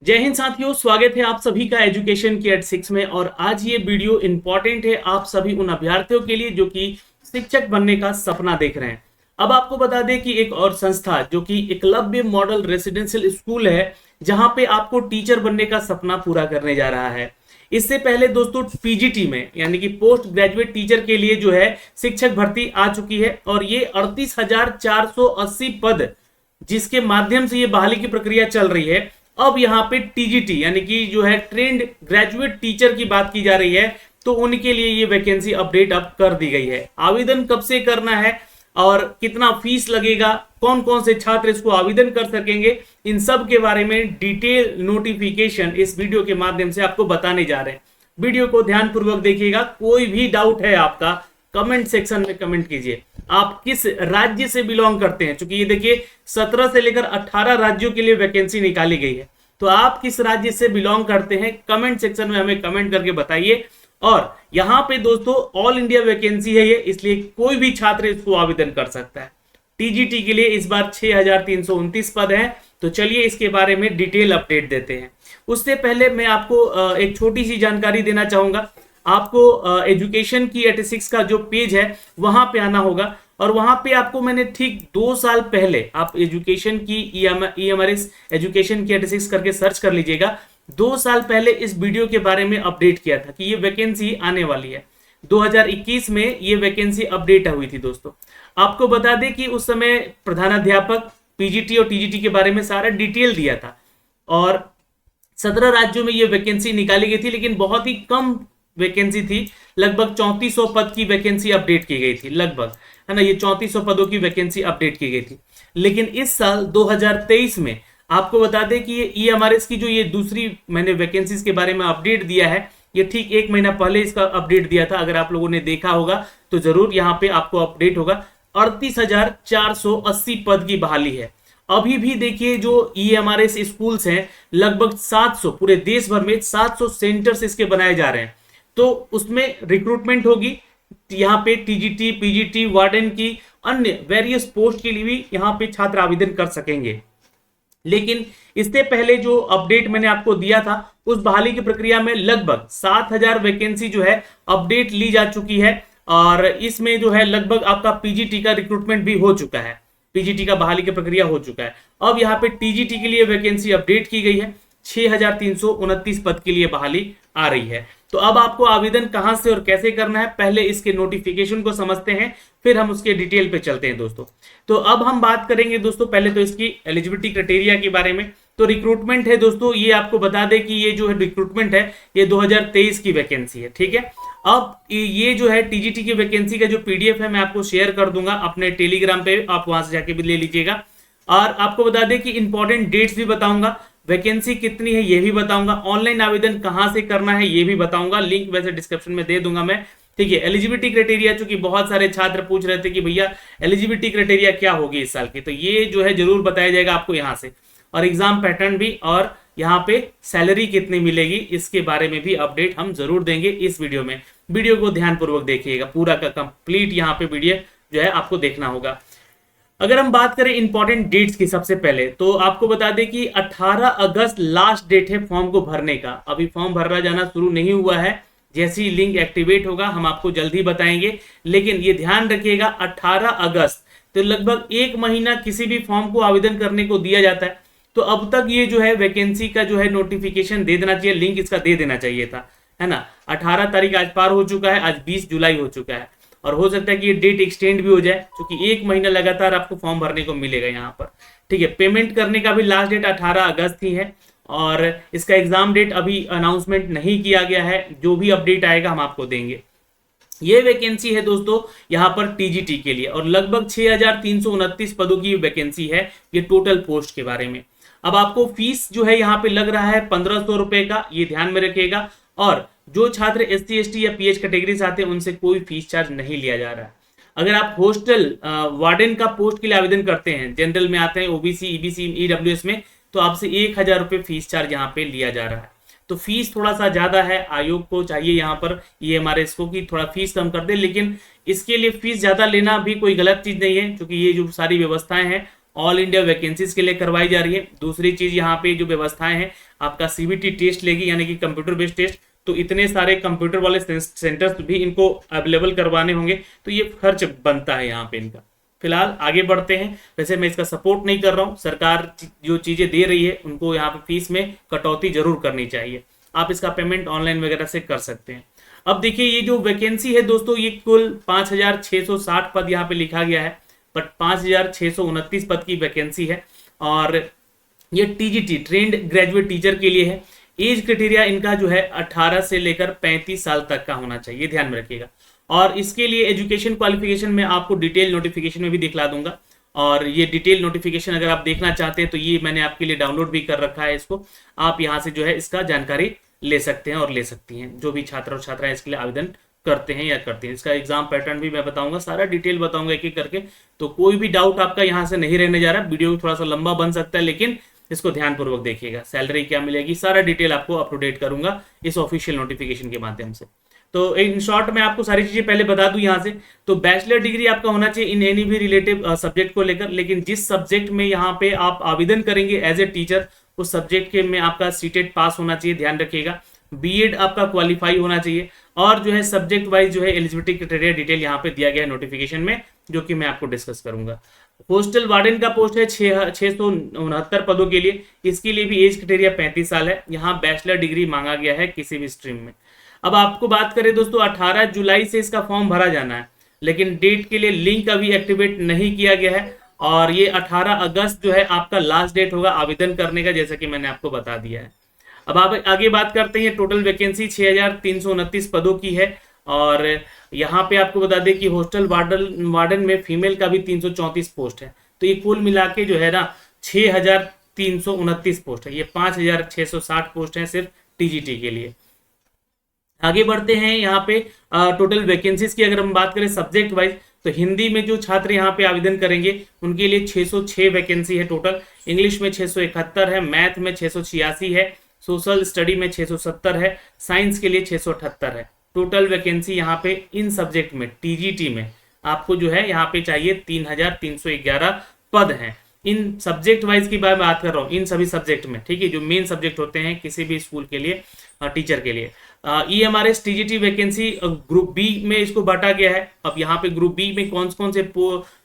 जय हिंद साथियों, स्वागत है आप सभी का एजुकेशन की एट 6 में। और आज ये वीडियो इंपॉर्टेंट है आप सभी उन अभ्यर्थियों के लिए जो कि शिक्षक बनने का सपना देख रहे हैं। अब आपको बता दें कि एक और संस्था जो कि एकलव्य मॉडल रेसिडेंशियल स्कूल है, जहां पे आपको टीचर बनने का सपना पूरा करने जा रहा है। इससे पहले दोस्तों पीजीटी में यानी कि पोस्ट ग्रेजुएट टीचर के लिए जो है शिक्षक भर्ती आ चुकी है और ये 38,480 पद जिसके माध्यम से ये बहाली की प्रक्रिया चल रही है। अब यहाँ पे टीजीटी यानी कि जो है ट्रेंड ग्रेजुएट टीचर की बात की जा रही है, तो उनके लिए ये वैकेंसी अपडेट अब कर दी गई है। आवेदन कब से करना है और कितना फीस लगेगा, कौन कौन से छात्र इसको आवेदन कर सकेंगे, इन सब के बारे में डिटेल नोटिफिकेशन इस वीडियो के माध्यम से आपको बताने जा रहे हैं। वीडियो को ध्यानपूर्वक देखिएगा। कोई भी डाउट है आपका कमेंट सेक्शन में कमेंट कीजिए। आप किस राज्य से बिलोंग करते हैं, क्योंकि ये देखिए 17 से लेकर 18 राज्यों के लिए वैकेंसी निकाली गई है। तो आप किस राज्य से बिलोंग करते हैं कमेंट सेक्शन में हमें कमेंट करके बताइए। और यहां पे दोस्तों ऑल इंडिया वैकेंसी है ये, इसलिए कोई भी छात्र इसको आवेदन कर सकता है। टीजीटी के लिए इस बार 6,329 पद हैं। तो चलिए इसके बारे में डिटेल अपडेट देते हैं। उससे पहले मैं आपको एक छोटी सी जानकारी देना चाहूंगा। आपको एजुकेशन की 86 का जो पेज है वहां पे आना होगा और वहां पे आपको मैंने ठीक 2 साल पहले आप एजुकेशन की ईएमआरएस एजुकेशन की 86 करके सर्च कर लीजिएगा। 2 साल पहले इस वीडियो के बारे में अपडेट किया था कि ये वैकेंसी आने वाली है। 2021 में ये वैकेंसी अपडेट हुई थी दोस्तों। आपको बता दें कि उस समय प्रधानाध्यापक पीजीटी और टीजीटी के बारे में सारा डिटेल दिया था और 17 राज्यों में ये वैकेंसी निकाली गई थी, लेकिन बहुत ही कम वैकेंसी थी। लगभग 3400 पद की वैकेंसी अपडेट की गई थी, लगभग, है ना। ये 3400 पदों की वैकेंसी अपडेट की गई थी। लेकिन इस साल 2023 में आपको बता दें कि ये ईएमआरएस की जो ये दूसरी मैंने वैकेंसीज के बारे में अपडेट दिया है, ये ठीक 1 महीना पहले इसका अपडेट दिया था। अगर आप लोगों ने देखा होगा तो जरूर यहाँ पे आपको अपडेट होगा। 38,480 पद की बहाली है। अभी भी देखिए जो ईएमआरएस स्कूल्स हैं, लगभग 700 पूरे देश भर में 700 सेंटर्स इसके बनाए जा रहे हैं। तो उसमें रिक्रूटमेंट होगी। यहाँ पे टीजीटी, पीजीटी, वार्डन की अन्य वेरियस पोस्ट के लिए भी यहाँ पे छात्र आवेदन कर सकेंगे। लेकिन इससे पहले जो अपडेट मैंने आपको दिया था उस बहाली की प्रक्रिया में लगभग 7,000 वैकेंसी जो है अपडेट ली जा चुकी है और इसमें जो है लगभग आपका पीजीटी का रिक्रूटमेंट भी हो चुका है। पीजीटी का बहाली की प्रक्रिया हो चुका है। अब यहाँ पे टीजीटी के लिए वैकेंसी अपडेट की गई है। 6,329 पद के लिए बहाली आ रही है। तो अब आपको आवेदन कहां से और कैसे करना है, पहले इसके नोटिफिकेशन को समझते हैं, फिर हम उसके डिटेल पे चलते हैं दोस्तों। तो अब हम बात करेंगे दोस्तों पहले तो इसकी एलिजिबिलिटी क्राइटेरिया के बारे में। तो रिक्रूटमेंट है दोस्तों, ये आपको बता दें कि ये जो है रिक्रूटमेंट है ये 2023 की वैकेंसी है, ठीक है। अब ये जो है टीजीटी की वैकेंसी का जो पीडीएफ है मैं आपको शेयर कर दूंगा अपने टेलीग्राम पे, आप वहां से जाके भी ले लीजिएगा। और आपको बता दें कि इंपॉर्टेंट डेट्स भी बताऊंगा, वैकेंसी कितनी है ये भी बताऊंगा, ऑनलाइन आवेदन कहां से करना है ये भी बताऊंगा। लिंक वैसे डिस्क्रिप्शन में दे दूंगा मैं, ठीक है। एलिजिबिलिटी क्राइटेरिया, चूंकि बहुत सारे छात्र पूछ रहे थे कि भैया एलिजिबिलिटी क्राइटेरिया क्या होगी इस साल की, तो ये जो है जरूर बताया जाएगा आपको यहाँ से। और एग्जाम पैटर्न भी और यहाँ पे सैलरी कितनी मिलेगी इसके बारे में भी अपडेट हम जरूर देंगे इस वीडियो में। वीडियो को ध्यानपूर्वक देखिएगा, पूरा का कंप्लीट यहाँ पे वीडियो जो है आपको देखना होगा। अगर हम बात करें इंपॉर्टेंट डेट्स की, सबसे पहले तो आपको बता दें कि 18 अगस्त लास्ट डेट है फॉर्म को भरने का। अभी फॉर्म भरा जाना शुरू नहीं हुआ है, जैसे ही लिंक एक्टिवेट होगा हम आपको जल्दी बताएंगे। लेकिन ये ध्यान रखिएगा 18 अगस्त, तो लगभग 1 महीना किसी भी फॉर्म को आवेदन करने को दिया जाता है। तो अब तक ये जो है वैकेंसी का जो है नोटिफिकेशन दे देना चाहिए, लिंक इसका दे देना चाहिए था, है ना। 18 तारीख आज पार हो चुका है, आज 20 जुलाई हो चुका है और हो सकता है कि ये डेट एक्सटेंड भी हो जाए, क्योंकि 1 महीना लगातार आपको फॉर्म भरने को मिलेगा यहाँ पर, ठीक है। पेमेंट करने का भी लास्ट डेट 18 अगस्त ही है और इसका एग्जाम डेट अभी अनाउंसमेंट नहीं किया गया है, जो भी अपडेट आएगा हम आपको देंगे। ये वैकेंसी है दोस्तों यहाँ पर टीजीटी के लिए और लगभग 6,329 पदों की वैकेंसी है ये टोटल पोस्ट के बारे में। अब आपको फीस जो है यहाँ पे लग रहा है 1500 रुपए का, ये ध्यान में रखिएगा। और जो छात्र SC ST या PH कैटेगरी से आते हैं उनसे कोई फीस चार्ज नहीं लिया जा रहा है। अगर आप हॉस्टल वार्डन का पोस्ट के लिए आवेदन करते हैं, जनरल में आते हैं, OBC, EBC, EWS में, तो आपसे 1,000 रुपए फीस चार्ज यहाँ पे लिया जा रहा है। तो फीस थोड़ा सा ज्यादा है, आयोग को चाहिए यहाँ पर ईएमआरएस को कि थोड़ा फीस कम कर दे। लेकिन इसके लिए फीस ज्यादा लेना भी कोई गलत चीज नहीं है, क्योंकि ये जो सारी व्यवस्थाएं हैं ऑल इंडिया वैकेंसीज के लिए करवाई जा रही है। दूसरी चीज यहाँ पे जो व्यवस्थाएं हैं, आपका सीबीटी टेस्ट लेगी, यानी कि कंप्यूटर बेस्ड टेस्ट, तो इतने सारे कंप्यूटर वाले सेंटर्स भी इनको अवेलेबल करवाने होंगे, तो ये खर्च बनता है यहाँ पे इनका। फिलहाल आगे बढ़ते हैं। वैसे मैं इसका सपोर्ट नहीं कर रहा हूँ, सरकार जो चीजें दे रही है उनको यहाँ पे फीस में कटौती जरूर करनी चाहिए। आप इसका पेमेंट ऑनलाइन वगैरह से कर सकते हैं। अब देखिए ये जो वैकेंसी है दोस्तों, ये कुल 5660 पद यहाँ पे लिखा गया है, बट 5629 पद की वैकेंसी है, और ये टीजीटी ट्रेंड ग्रेजुएट टीचर के लिए है। एज क्राइटेरिया इनका जो है 18 से लेकर 35 साल तक का होना चाहिए, ध्यान में रखिएगा। और इसके लिए एजुकेशन क्वालिफिकेशन में आपको डिटेल नोटिफिकेशन में भी दिखला दूंगा, और ये डिटेल नोटिफिकेशन अगर आप देखना चाहते हैं तो ये मैंने आपके लिए डाउनलोड भी कर रखा है, इसको आप यहाँ से जो है इसका जानकारी ले सकते हैं और ले सकती हैं, जो भी छात्र और छात्राएं इसके लिए आवेदन करते हैं या करते हैं। इसका एग्जाम पैटर्न भी मैं बताऊंगा, सारा डिटेल बताऊंगा एक एक करके, तो कोई भी डाउट आपका यहाँ से नहीं रहने जा रहा। वीडियो थोड़ा सा लंबा बन सकता है, लेकिन इसको ध्यानपूर्वक देखिएगा। सैलरी क्या मिलेगी, सारा डिटेल आपको अप टू डेट करूंगा इस ऑफिशियल नोटिफिकेशन के माध्यम से। तो इन शॉर्ट में आपको सारी चीजें पहले बता दूं यहाँ से। तो बैचलर डिग्री आपका होना चाहिए इन एनी भी रिलेटिव सब्जेक्ट को लेकर, लेकिन जिस सब्जेक्ट में यहाँ पे आप आवेदन करेंगे एज ए टीचर, उस सब्जेक्ट के में आपका सीटेट पास होना चाहिए, ध्यान रखिएगा। बीएड आपका क्वालिफाई होना चाहिए, और जो है सब्जेक्ट वाइज जो है एलिजिबिलिटी क्राइटेरिया डिटेल यहाँ पे दिया गया है नोटिफिकेशन में, जो कि मैं आपको डिस्कस करूंगा। पोस्टल वार्डन का पोस्ट है 669 पदों के लिए, इसके लिए भी एज क्राइटेरिया 35 साल है। यहाँ बैचलर डिग्री मांगा गया है किसी भी स्ट्रीम में। अब आपको बात करें दोस्तों, 18 जुलाई से इसका फॉर्म भरा जाना है, लेकिन डेट के लिए लिंक अभी एक्टिवेट नहीं किया गया है, और ये 18 अगस्त जो है आपका लास्ट डेट होगा आवेदन करने का, जैसा कि मैंने आपको बता दिया है। अब आप आगे बात करते हैं। टोटल वैकेंसी 6329 पदों की है, और यहाँ पे आपको बता दें कि हॉस्टल वार्डन में फीमेल का भी 334 पोस्ट है, तो ये कुल मिला के जो है ना 6329 पोस्ट है। ये 5660 पोस्ट है सिर्फ टीजीटी के लिए। आगे बढ़ते हैं। यहाँ पे टोटल वैकेंसीज की अगर हम बात करें सब्जेक्ट वाइज, तो हिंदी में जो छात्र यहाँ पे आवेदन करेंगे उनके लिए 606 वैकेंसी है टोटल, इंग्लिश में 671 है, मैथ में 686 है, सोशल स्टडी में 670 है, साइंस के लिए 678 है। टोटल वैकेंसी यहाँ पे इन सब्जेक्ट में टीजीटी में आपको जो है यहाँ पे चाहिए 3311 पद हैं। इन सब्जेक्ट वाइज की बात कर रहा हूँ, इन सभी सब्जेक्ट में, ठीक है, जो मेन सब्जेक्ट होते हैं किसी भी स्कूल के लिए, टीचर के लिए। EMRS TGT vacancy group B में इसको बांटा गया है। अब यहाँ पे ग्रुप बी में कौन कौन से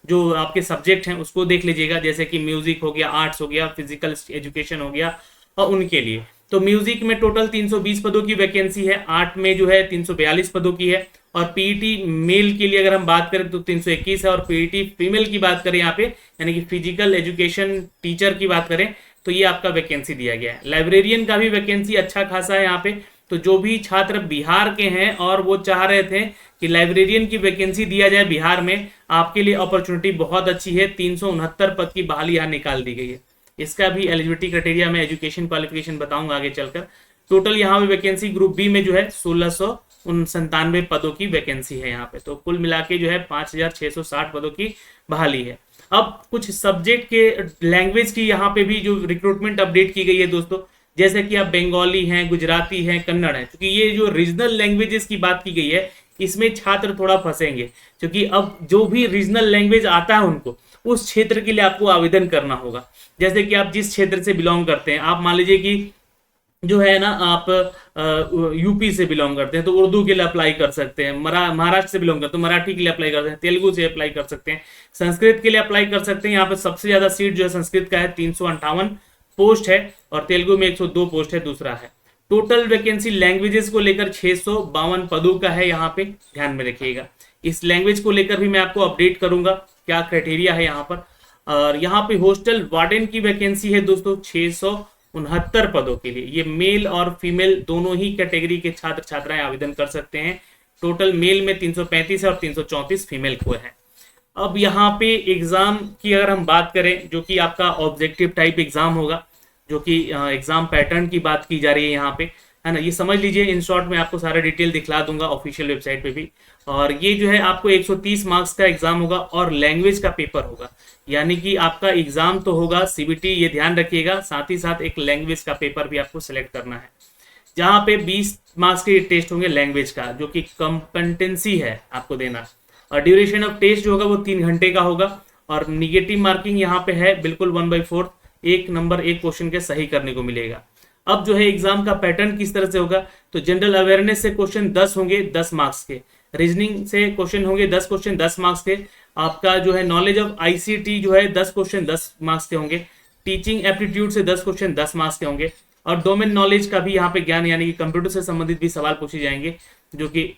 जो आपके सब्जेक्ट हैं उसको देख लीजिएगा, जैसे कि म्यूजिक हो गया, आर्ट्स हो गया, फिजिकल एजुकेशन हो गया, और उनके लिए तो म्यूजिक में टोटल 320 पदों की वैकेंसी है, आर्ट में जो है 342 पदों की है, और पीईटी मेल के लिए अगर हम बात करें तो 321 है, और पीईटी फीमेल की बात करें यहाँ पे, यानी कि फिजिकल एजुकेशन टीचर की बात करें तो ये आपका वैकेंसी दिया गया है। लाइब्रेरियन का भी वैकेंसी अच्छा खासा है यहाँ पे। तो जो भी छात्र बिहार के हैं और वो चाह रहे थे कि लाइब्रेरियन की वैकेंसी दिया जाए बिहार में, आपके लिए अपॉर्चुनिटी बहुत अच्छी है। 369 पद की बहाली यहाँ निकाल दी गई है। इसका भी एलिजिबिलिटी क्राइटेरिया में एजुकेशन क्वालिफिकेशन बताऊंगा आगे चलकर। टोटल यहाँ पे वैकेंसी ग्रुप बी में जो है 1697 पदों की वैकेंसी है यहाँ पे। तो कुल मिला के जो है 5660 पदों की बहाली है। अब कुछ सब्जेक्ट के लैंग्वेज की यहाँ पे भी जो रिक्रूटमेंट अपडेट की गई है दोस्तों, जैसे कि आप बंगाली हैं, गुजराती हैं, कन्नड़ है, क्योंकि ये जो रीजनल लैंग्वेजेस की बात की गई है इसमें छात्र थोड़ा फंसेंगे, क्योंकि अब जो भी रीजनल लैंग्वेज आता है उनको उस क्षेत्र के लिए आपको आवेदन करना होगा। जैसे कि आप जिस क्षेत्र से बिलोंग करते हैं, आप मान लीजिए कि जो है ना आप यूपी से बिलोंग करते हैं तो उर्दू के लिए अप्लाई कर सकते हैं, महाराष्ट्र से बिलोंग करते हैं तो मराठी के लिए अप्लाई कर सकते हैं, तेलुगु से अप्लाई कर सकते हैं, संस्कृत के लिए अप्लाई कर सकते हैं। यहाँ पे सबसे ज्यादा सीट जो है संस्कृत का है, 358 पोस्ट है, और तेलुगु में 102 पोस्ट है, दूसरा है। टोटल वैकेंसी लैंग्वेजेस को लेकर 652 पदों का है यहाँ पे, ध्यान में रखिएगा। इस लैंग्वेज को लेकर भी मैं आपको अपडेट करूंगा क्या क्राइटेरिया है यहाँ पर। और यहाँ पे हॉस्टल वार्डन की वैकेंसी है दोस्तों 669 पदों के लिए। ये मेल और फीमेल दोनों ही कैटेगरी के छात्र छात्राएं आवेदन कर सकते हैं। टोटल मेल में 335 है और 334 फीमेल को है। अब यहाँ पे एग्जाम की अगर हम बात करें, जो कि आपका ऑब्जेक्टिव टाइप एग्जाम होगा, जो कि एग्जाम पैटर्न की बात की जा रही है यहाँ पे, है ना, ये समझ लीजिए। इन शॉर्ट में आपको सारा डिटेल दिखला दूंगा ऑफिशियल वेबसाइट पे भी। और ये जो है आपको 130 मार्क्स का एग्जाम होगा और लैंग्वेज का पेपर होगा, यानी कि आपका एग्जाम तो होगा सीबीटी, ये ध्यान रखिएगा, साथ ही साथ एक लैंग्वेज का पेपर भी आपको सिलेक्ट करना है, जहाँ पे 20 मार्क्स के टेस्ट होंगे लैंग्वेज का, जो कि कॉम्पिटेंसी है आपको देना। और ड्यूरेशन ऑफ टेस्ट जो होगा वो 3 घंटे का होगा, और निगेटिव मार्किंग यहाँ पे है बिल्कुल 1/4, एक नंबर एक क्वेश्चन के सही करने को मिलेगा। अब जो है एग्जाम का पैटर्न किस तरह से होगा, तो जनरल अवेयरनेस से क्वेश्चन 10 होंगे 10 मार्क्स के, रीजनिंग से क्वेश्चन होंगे 10 क्वेश्चन 10 मार्क्स के, आपका जो है नॉलेज ऑफ आईसीटी जो है 10 क्वेश्चन 10 मार्क्स के होंगे, टीचिंग एप्टीट्यूड से 10 क्वेश्चन 10 मार्क्स के होंगे, और डोमेन नॉलेज का भी यहाँ पे ज्ञान यानी कि कंप्यूटर से संबंधित भी सवाल पूछे जाएंगे, जो कि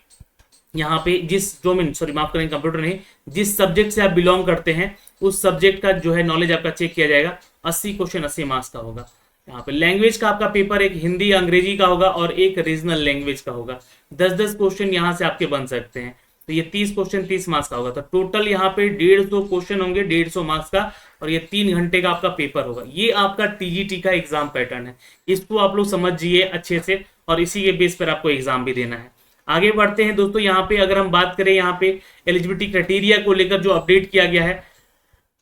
यहाँ पे जिस डोमेन, सॉरी माफ करेंगे कंप्यूटर नहीं, जिस सब्जेक्ट से आप बिलोंग करते हैं उस सब्जेक्ट का जो है नॉलेज आपका चेक किया जाएगा। 80 क्वेश्चन 80 मार्क्स का होगा। यहाँ पे लैंग्वेज का आपका पेपर एक हिंदी अंग्रेजी का होगा और एक रीजनल लैंग्वेज का होगा। 10-10 क्वेश्चन यहाँ से आपके बन सकते हैं, तो ये 30 क्वेश्चन 30 मार्क्स का होगा। तो टोटल यहाँ पे 150 क्वेश्चन होंगे 150 मार्क्स का, और ये 3 घंटे का आपका पेपर होगा। ये आपका टीजीटी का एग्जाम पैटर्न है, इसको आप लोग समझिए अच्छे से, और इसी के बेस पर आपको एग्जाम भी देना है। आगे बढ़ते हैं दोस्तों। यहाँ पे अगर हम बात करें, यहाँ पे एलिजिबिलिटी क्राइटेरिया को लेकर जो अपडेट किया गया है,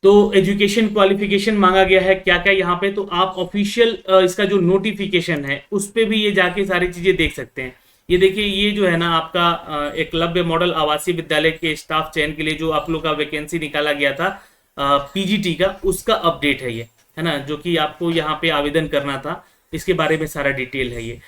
तो एजुकेशन क्वालिफिकेशन मांगा गया है क्या क्या यहाँ पे, तो आप ऑफिशियल इसका जो नोटिफिकेशन है उस पे भी ये जाके सारी चीजें देख सकते हैं। ये देखिए, ये जो है ना आपका एकलव्य मॉडल आवासीय विद्यालय के स्टाफ चयन के लिए जो आप लोग का वैकेंसी निकाला गया था पीजीटी का, उसका अपडेट है ये, है ना, जो कि आपको यहाँ पे आवेदन करना था, इसके बारे में सारा डिटेल है ये।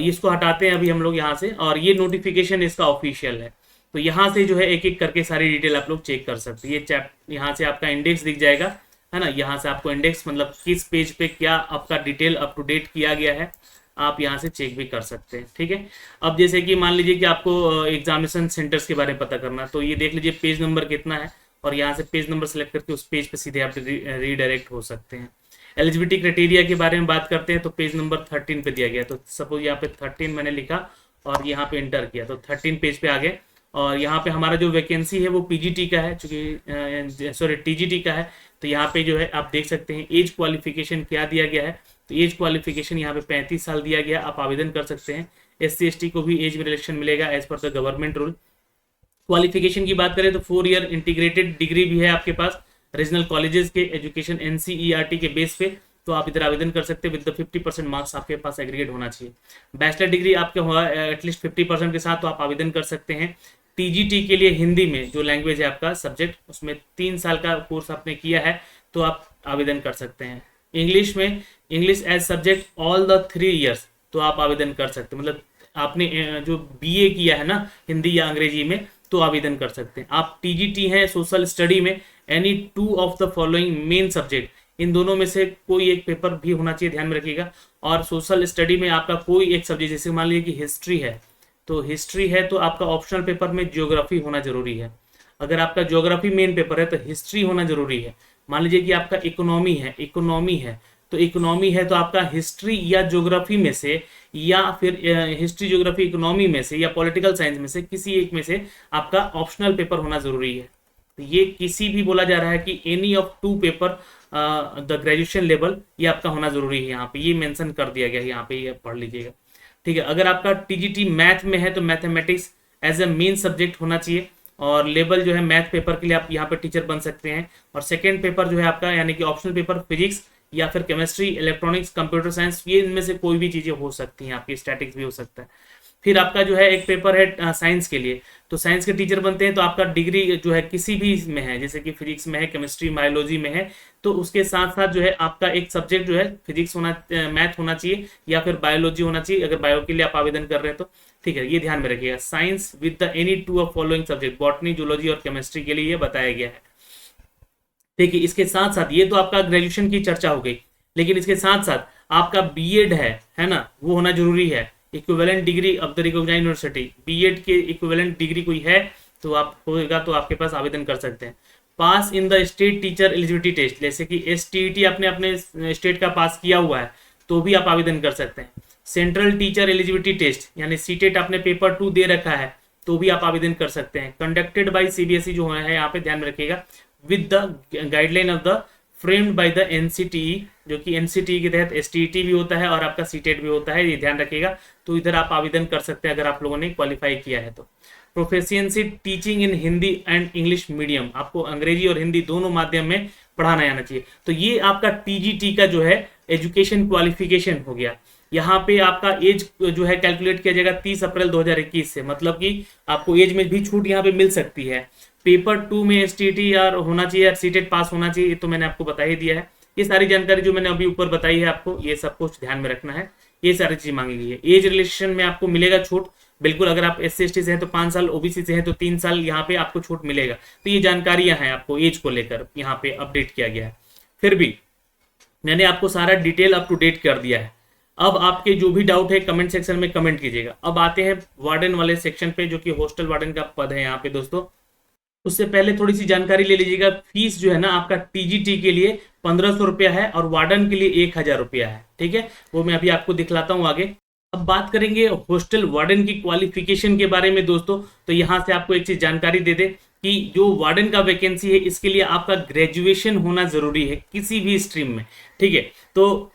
इसको हटाते हैं अभी हम लोग यहाँ से, और ये नोटिफिकेशन इसका ऑफिशियल है। तो यहाँ से जो है एक एक करके सारी डिटेल आप लोग चेक कर सकते हैं। ये यहाँ से आपका इंडेक्स दिख जाएगा, है ना, यहाँ से आपको इंडेक्स मतलब किस पेज पे क्या आपका डिटेल अप टू डेट किया गया है, आप यहाँ से चेक भी कर सकते हैं। ठीक है, अब जैसे कि मान लीजिए कि आपको एग्जामिनेशन सेंटर्स के बारे में पता करना, तो ये देख लीजिए पेज नंबर कितना है, और यहाँ से पेज नंबर सेलेक्ट करके उस पेज पे सीधे आप रीडायरेक्ट हो सकते हैं। एलिजिबिलिटी क्राइटेरिया के बारे में बात करते हैं, तो पेज नंबर 13 पे दिया गया, तो सपोज यहाँ पे 13 मैंने लिखा और यहाँ पे एंटर किया, तो 13 पेज पे आ गए। और यहाँ पे हमारा जो वैकेंसी है वो पीजीटी का है, चूंकि सॉरी टीजीटी का है, तो यहाँ पे जो है आप देख सकते हैं एज क्वालिफिकेशन क्या दिया गया है। तो एज क्वालिफिकेशन यहाँ पे 35 साल दिया गया, आप आवेदन कर सकते हैं। SC/ST को भी एज में रिलेक्शन मिलेगा as per the government rule. Qualification की बात करें तो 4 ईयर इंटीग्रेटेड डिग्री भी है आपके पास रीजनल कॉलेजेस के एजुकेशन NCERT के बेस पे, तो आप इधर आवेदन कर सकते हैं। विद द 50% मार्क्स आपके पास एग्रीगेट होना चाहिए। बैचलर डिग्री आपके हुआ एटलीस्ट 50% के साथ, तो आप आवेदन कर सकते हैं। टीजीटी के लिए हिंदी में जो लैंग्वेज है आपका सब्जेक्ट, उसमें 3 साल का कोर्स आपने किया है, तो आप आवेदन कर सकते हैं। इंग्लिश में English as subject all the 3 years, तो आप आवेदन कर सकते हैं। मतलब आपने जो BA किया है ना हिंदी या अंग्रेजी में, तो आवेदन कर सकते हैं। आप टीजीटी हैं सोशल स्टडी में, any 2 of the following main subject, इन दोनों में से कोई एक पेपर भी होना चाहिए, ध्यान में रखिएगा। और सोशल स्टडी में आपका कोई एक सब्जेक्ट, जैसे मान लीजिए कि हिस्ट्री है, तो हिस्ट्री है तो आपका ऑप्शनल पेपर में ज्योग्राफी होना जरूरी है। अगर आपका ज्योग्राफी मेन पेपर है तो हिस्ट्री होना जरूरी है। मान लीजिए कि आपका इकोनॉमी है तो इकोनॉमी है तो आपका हिस्ट्री या ज्योग्राफी में से, या फिर हिस्ट्री ज्योग्राफी इकोनॉमी में से, या पॉलिटिकल साइंस में से किसी एक में से आपका ऑप्शनल पेपर होना जरूरी है। तो ये किसी भी बोला जा रहा है कि any of 2 paper the graduation level, ये आपका होना जरूरी है। यहाँ पे ये मेंशन कर दिया गया है, यहाँ पे ये पढ़ लीजिएगा। ठीक है, अगर आपका टीजीटी मैथ में है तो mathematics as a main subject होना चाहिए, और लेवल जो है मैथ पेपर के लिए आप यहाँ पे टीचर बन सकते हैं। और सेकेंड पेपर जो है आपका यानी कि ऑप्शनल पेपर फिजिक्स या फिर केमिस्ट्री, इलेक्ट्रॉनिक्स, कंप्यूटर साइंस, ये इनमें से कोई भी चीजें हो सकती हैं, आपकी स्टैटिक्स भी हो सकता है। फिर आपका जो है एक पेपर है साइंस के लिए, तो साइंस के टीचर बनते हैं, तो आपका डिग्री जो है किसी भी में है, जैसे कि फिजिक्स में है, केमिस्ट्री बायोलॉजी में है, तो उसके साथ साथ जो है आपका एक सब्जेक्ट जो है फिजिक्स होना, मैथ होना चाहिए, या फिर बायोलॉजी होना चाहिए, अगर बायो के लिए आप आवेदन कर रहे हैं तो। ठीक है, ये ध्यान में रखिएगा। Science with the any 2 of following subject, botany, zoology और केमिस्ट्री के लिए ये बताया गया है। ठीक है, इसके साथ साथ ये तो आपका ग्रेजुएशन की चर्चा हो गई, लेकिन इसके साथ साथ आपका बीएड है ना, वो होना जरूरी है। Equivalent degree of the recognised university, BEd के इक्विवेलेंट डिग्री कोई है तो आप होगा तो आपके पास आवेदन कर सकते हैं। Pass in the state teacher eligibility test, जैसे कि STET आपने अपने स्टेट का पास किया हुआ है तो भी आप आवेदन कर सकते हैं। सेंट्रल टीचर एलिजिबिलिटी टेस्ट यानी CTET आपने पेपर 2 दे रखा है तो भी आप आवेदन कर सकते हैं। कंडक्टेड बाय CBSE जो है यहाँ पे ध्यान में रखिएगा, with the guideline of the framed by the NCTE, जो कि NCTE के तहत STET भी होता है और आपका CTET भी होता है, ये ध्यान रखिएगा। तो इधर आप आवेदन कर सकते हैं अगर आप लोगों ने क्वालिफाई किया है तो। Proficiency teaching in Hindi and English medium, आपको अंग्रेजी और हिंदी दोनों माध्यम में पढ़ाना आना चाहिए। तो ये आपका TGT का जो है एजुकेशन क्वालिफिकेशन हो गया। यहाँ पे आपका एज जो है कैलकुलेट किया जाएगा 30 अप्रैल 2021 से, मतलब कि आपको एज में भी छूट यहाँ पे मिल सकती है। पेपर 2 में एसटीटी यार होना चाहिए, यार सीटेट पास होना चाहिए, ये तो मैंने आपको बता ही दिया है। ये सारी जानकारी जो मैंने अभी ऊपर बताई है आपको, ये सब कुछ ध्यान में रखना है, ये सारी चीज मांगी गई है। एज रिलेशन में आपको मिलेगा छूट, बिल्कुल। अगर आप SC ST से हैं तो 5 साल, OBC से हैं तो 3 साल यहाँ पे आपको छूट मिलेगा। तो ये जानकारियां हैं आपको एज को लेकर यहाँ पे अपडेट किया गया है। फिर भी मैंने आपको सारा डिटेल अप टू डेट कर दिया है। अब आपके जो भी डाउट है कमेंट सेक्शन में कमेंट कीजिएगा। अब आते हैं वार्डन वाले सेक्शन पे, जो कि हॉस्टल वार्डन का पद है यहाँ पे दोस्तों। उससे पहले थोड़ी सी जानकारी ले लीजिएगा। फीस जो है ना आपका TGT के लिए 1500 रुपया है और वार्डन के लिए 1000 रुपया है, ठीक है। वो मैं अभी आपको दिखलाता हूँ आगे। अब बात करेंगे हॉस्टल वार्डन की क्वालिफिकेशन के बारे में दोस्तों। तो यहाँ से आपको एक चीज जानकारी दे दे कि जो वार्डन का वैकेंसी है इसके लिए आपका ग्रेजुएशन होना जरूरी है किसी भी स्ट्रीम में, ठीक है। तो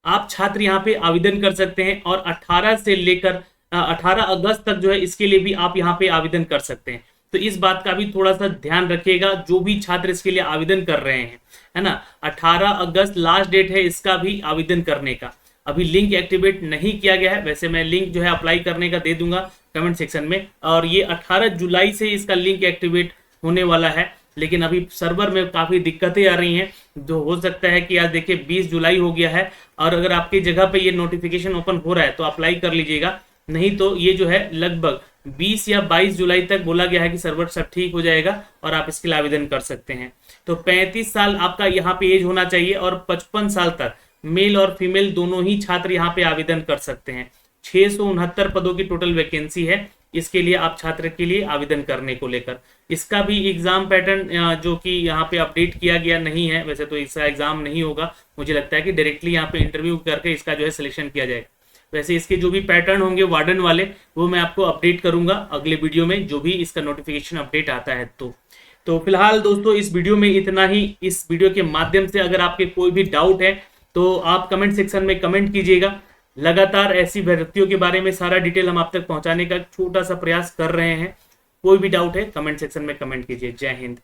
आप छात्र यहाँ पे आवेदन कर सकते हैं और 18 से लेकर 18 अगस्त तक जो है इसके लिए भी आप यहाँ पे आवेदन कर सकते हैं। तो इस बात का भी थोड़ा सा ध्यान रखिएगा, जो भी छात्र इसके लिए आवेदन कर रहे हैं, है ना। 18 अगस्त लास्ट डेट है इसका भी आवेदन करने का। अभी लिंक एक्टिवेट नहीं किया गया है, वैसे मैं लिंक जो है अप्लाई करने का दे दूंगा कमेंट सेक्शन में। और ये 18 जुलाई से इसका लिंक एक्टिवेट होने वाला है, लेकिन अभी सर्वर में काफ़ी दिक्कतें आ रही हैं। जो हो सकता है कि आज देखिए 20 जुलाई हो गया है, और अगर आपकी जगह पे ये नोटिफिकेशन ओपन हो रहा है तो अप्लाई कर लीजिएगा, नहीं तो ये जो है लगभग 20 या 22 जुलाई तक बोला गया है कि सर्वर सब ठीक हो जाएगा और आप इसके लिए आवेदन कर सकते हैं। तो 35 साल आपका यहाँ पे एज होना चाहिए और 55 साल तक मेल और फीमेल दोनों ही छात्र यहाँ पे आवेदन कर सकते हैं। 669 पदों की टोटल वैकेंसी है इसके लिए, आप छात्र के लिए आवेदन करने को लेकर। इसका भी एग्जाम पैटर्न जो कि यहाँ पे अपडेट किया गया नहीं है, वैसे तो इसका एग्जाम नहीं होगा, मुझे लगता है कि डायरेक्टली यहाँ पे इंटरव्यू करके इसका जो है सिलेक्शन किया जाएगा। वैसे इसके जो भी पैटर्न होंगे वार्डन वाले वो मैं आपको अपडेट करूंगा अगले वीडियो में, जो भी इसका नोटिफिकेशन अपडेट आता है। तो फिलहाल दोस्तों इस वीडियो में इतना ही। इस वीडियो के माध्यम से अगर आपके कोई भी डाउट है तो आप कमेंट सेक्शन में कमेंट कीजिएगा। लगातार ऐसी भर्तियों के बारे में सारा डिटेल हम आप तक पहुंचाने का छोटा सा प्रयास कर रहे हैं। कोई भी डाउट है कमेंट सेक्शन में कमेंट कीजिए। जय हिंद।